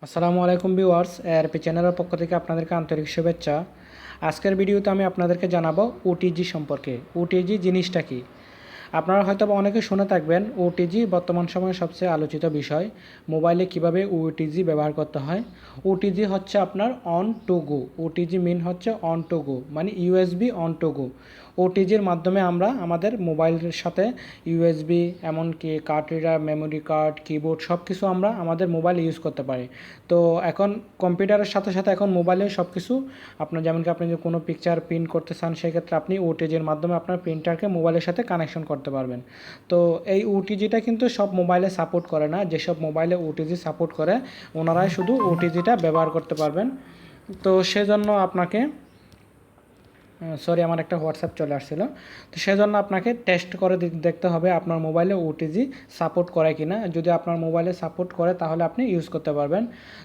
আসসালামু আলাইকুম viewers, ARP চ্যানেলের পক্ষ থেকে আপনাদেরকে আন্তরিক শুভেচ্ছা। আজকের ভিডিওতে আমি আপনাদেরকে জানাবো ওটিজি সম্পর্কে। ওটিজি জিনিসটা কি? আপনারা হয়তো অনেকে শুনে থাকবেন, ওটিজি বর্তমান সময়ে সবচেয়ে আলোচিত বিষয়। মোবাইলে কিভাবে ওটিজি ব্যবহার করতে হয়। ওটিজি হচ্ছে আপনার অন টু গো। ওটিজি মিন হচ্ছে অন টু গো, মানে ইউএসবি অন টু গো। ওটিজির মাধ্যমে আমরা আমাদের মোবাইলের সাথে ইউএসবি, এমনকি card reader, memory card, keyboard সব কিছু আমরা আমাদের মোবাইলে ইউজ করতে পারি। তো এখন কম্পিউটারের সাথে সাথে এখন মোবাইলে সব কিছু আপনার, যেমন কি আপনি যদি কোনো পিকচার প্রিন্ট করতে চান, সেক্ষেত্রে আপনি ওটিজির মাধ্যমে আপনার প্রিন্টারকে মোবাইলের সাথে কানেকশন করতে পারবেন। তো এই ওটিজিটা কিন্তু সব মোবাইলে সাপোর্ট করে না। যেসব মোবাইলে ওটিজি সাপোর্ট করে ওনারাই শুধু ওটিজিটা ব্যবহার করতে পারবেন। তো সেজন্য আপনাকে আমার একটা হোয়াটসঅ্যাপ চলে আসছিলো। তো সেজন্য আপনাকে টেস্ট করে দেখতে হবে আপনার মোবাইলে ওটিজি সাপোর্ট করে কি না। যদি আপনার মোবাইলে সাপোর্ট করে তাহলে আপনি ইউজ করতে পারবেন।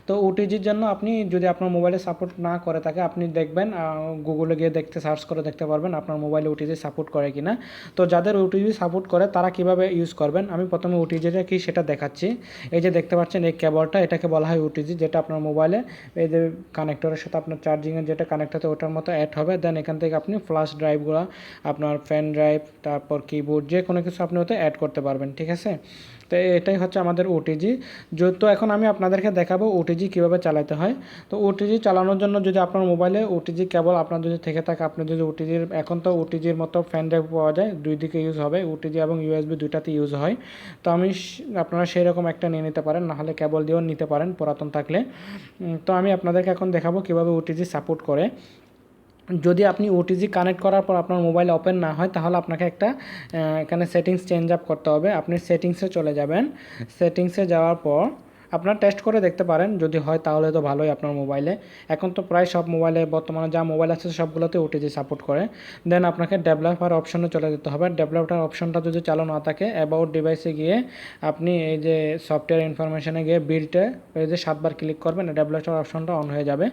তো ওটিজির জন্য আপনি যদি আপনার মোবাইলে সাপোর্ট না করে থাকে, আপনি দেখবেন গুগলে গিয়ে সার্চ করে দেখতে পারবেন আপনার মোবাইলে ওটিজি সাপোর্ট করে কি না। তো যাদের ওটিজি সাপোর্ট করে তারা কিভাবে ইউজ করবেন, আমি প্রথমে ওটিজিটা কি সেটা দেখাচ্ছি। এই যে দেখতে পাচ্ছেন এই কেবলটা, এটাকে বলা হয় ওটিজি, যেটা আপনার মোবাইলে এই যে কানেক্টরের সাথে আপনার চার্জিংয়ের যেটা কানেক্ট হতে ওটার মতো অ্যাড হবে। দেন এখান থেকে আপনি ফ্ল্যাশ ড্রাইভগুলো, আপনার পেন ড্রাইভ, তারপর কিবোর্ড, যে কোনো কিছু আপনি ওতে অ্যাড করতে পারবেন। ঠিক আছে, তো এটাই হচ্ছে আমাদের ওটিজি। তো এখন আমি আপনাদেরকে দেখাবো ওটিজি কীভাবে চালাতে হয়। তো ওটিজি চালানোর জন্য যদি আপনার মোবাইলে ওটিজি কেবল আপনার যদি থেকে থাকে, আপনি যদি ওটিজির, এখন তো ওটিজির মতো পেন ড্রাইভ পাওয়া যায়, দুই দিকে ইউজ হবে, ওটিজি এবং ইউএসবি দুইটাতে ইউজ হয়। তো আপনারা সেই রকম একটা নিয়ে নিতে পারেন, নাহলে কেবল দিয়েও নিতে পারেন পুরাতন থাকলে। তো আমি আপনাদেরকে এখন দেখাবো কীভাবে ওটিজি সাপোর্ট করে। যদি আপনি ওটিজি কানেক্ট করার পর আপনার মোবাইল ওপেন না হয়, তাহলে আপনাকে একটা এখানে সেটিংস চেঞ্জ আপ করতে হবে। আপনি সেটিংসে চলে যাবেন। সেটিংসে যাওয়ার পর আপনার টেস্ট করে দেখতে পারেন, যদি হয় তাহলে তো ভালোই আপনার মোবাইলে। এখন তো প্রায় সব মোবাইলে, বর্তমানে যা মোবাইল আছে সবগুলোতে ওটিজি সাপোর্ট করে। দেন আপনাকে ডেভেলপার অপশনে চলে যেতে হবে। ডেভেলপার অপশনটা যদি চালু না থাকে, অ্যাবাউট ডিভাইসে গিয়ে আপনি এই যে সফটওয়্যার ইনফরমেশনে গিয়ে বিল্ডে এই যে 7বার ক্লিক করবেন, ডেভেলপার অপশনটা অন হয়ে যাবে।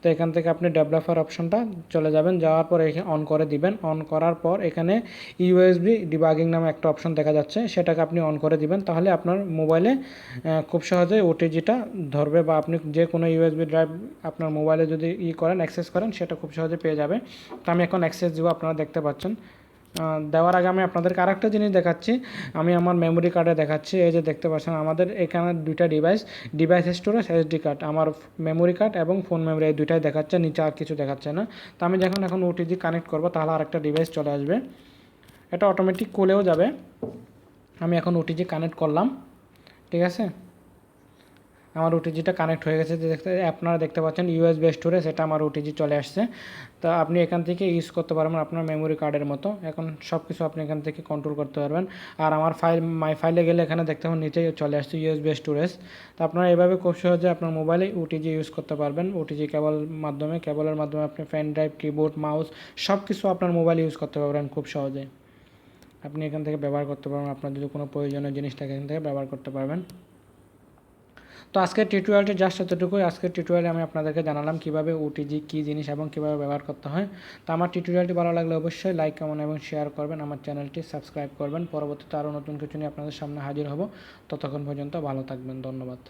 তো এখান থেকে আপনি ডেভেলপার অপশনটা চলে যাবেন, যাওয়ার পর এখানে অন করে দিবেন। অন করার পর এখানে ইউএসবি ডিবাগিং নামে একটা অপশন দেখা যাচ্ছে, সেটাকে আপনি অন করে দিবেন। তাহলে আপনার মোবাইলে খুব সহজে ওটিজিটা ধরবে, বা আপনি যে কোনো ইউএসবি ড্রাইভ আপনার মোবাইলে যদি করেন, অ্যাক্সেস করেন, সেটা খুব সহজে পেয়ে যাবে। তো আমি এখন অ্যাক্সেস দিব, আপনারা দেখতে পাচ্ছেন। দেওয়ার আগে আমি আপনাদেরকে আরেকটা জিনিস দেখাচ্ছি। আমি আমার মেমোরি কার্ডে দেখাচ্ছি। এই যে দেখতে পাচ্ছেন আমাদের এখানে দুইটা ডিভাইস স্টোরেজ, এসডি কার্ড, আমার মেমোরি কার্ড এবং ফোন মেমোরি, এই দুইটাই দেখাচ্ছে, নিচে আর কিছু দেখাচ্ছে না। তো আমি যখন এখন ওটিজি কানেক্ট করব, তাহলে আরেকটা ডিভাইস চলে আসবে, এটা অটোমেটিক খুলেও যাবে। আমি এখন ওটিজি কানেক্ট করলাম। ঠিক আছে, আমার ওটিজিটা কানেক্ট হয়ে গেছে। আপনারা দেখতে পাচ্ছেন ইউএসবি স্টোরেজ, এটা আমার ওটিজি চলে আসছে। তো আপনি এখান থেকে ইউজ করতে পারবেন আপনার মেমোরি কার্ডের মতো। এখন সব কিছু আপনি এখান থেকে কন্ট্রোল করতে পারবেন। আর আমার মাই ফাইলে গেলে এখানে দেখতে পাবেন নিচেই চলে আসছে ইউএসবি স্টোরেজ। তো আপনারা এভাবে খুব সহজে আপনার মোবাইলে ওটিজি ইউজ করতে পারবেন। ওটিজি কেবলের মাধ্যমে আপনি পেন ড্রাইভ, কিবোর্ড, মাউস সব কিছু আপনার মোবাইলে ইউজ করতে পারবেন খুব সহজে। আপনি এখান থেকে ব্যবহার করতে পারবেন, আপনার যদি কোনো প্রয়োজনীয় জিনিস থাকে এখান থেকে ব্যবহার করতে পারবেন। তো আজকের টিউটোরিয়ালটি জাস্ট এতটুকুই। আজকের টিউটোরিয়ালে আমি আপনাদেরকে জানালাম কীভাবে ওটিজি কী জিনিস এবং কীভাবে ব্যবহার করতে হয়। তো আমার টিউটোরিয়ালটি ভালো লাগলে অবশ্যই লাইক, কমেন্ট এবং শেয়ার করবেন। আমার চ্যানেলটি সাবস্ক্রাইব করবেন। পরবর্তীতে আরও নতুন কিছু নিয়ে আপনাদের সামনে হাজির হব। ততক্ষণ পর্যন্ত ভালো থাকবেন। ধন্যবাদ।